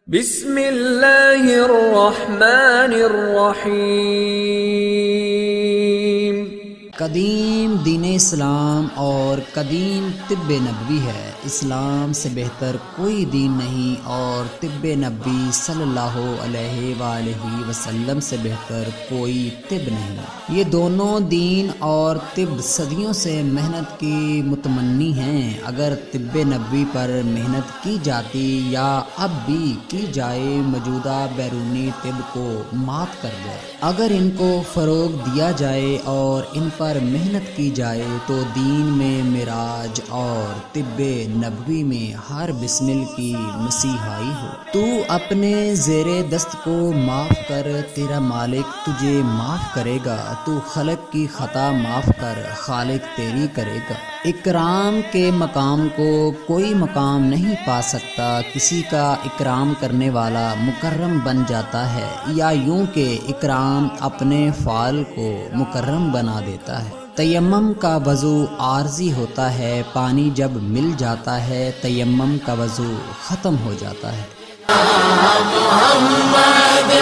بسم اللہ الرحمن الرحیم۔ قدیم دین اسلام اور قدیم طب نبوی ہے۔ اسلام سے بہتر کوئی دین نہیں اور طب نبوی صلی اللہ علیہ وآلہ وسلم سے بہتر کوئی طب نہیں۔ یہ دونوں دین اور طب صدیوں سے محنت کی متمنی ہیں۔ اگر طب نبوی پر محنت کی جاتی یا اب بھی کی جائے، موجودہ بیرونی طب کو مات کر جائے۔ اگر ان کو فروغ دیا جائے اور ان پر محنت کی جائے تو دین میں معراج اور طب نبوی میں ہر بسمل کی مسیحائی ہو۔ تو اپنے زیر دست کو معاف کر، تیرا مالک تجھے معاف کرے گا۔ تو خلق کی خطا معاف کر، خالق تیری کرے گا۔ اکرام کے مقام کو کوئی مقام نہیں پا سکتا۔ کسی کا اکرام کرنے والا مکرم بن جاتا ہے، یا یوں کہ اکرام اپنے فعال کو مکرم بنا دیتا ہے۔ تیمم کا وضو عارضی ہوتا ہے، پانی جب مل جاتا ہے تیمم کا وضو ختم ہو جاتا ہے۔ محمد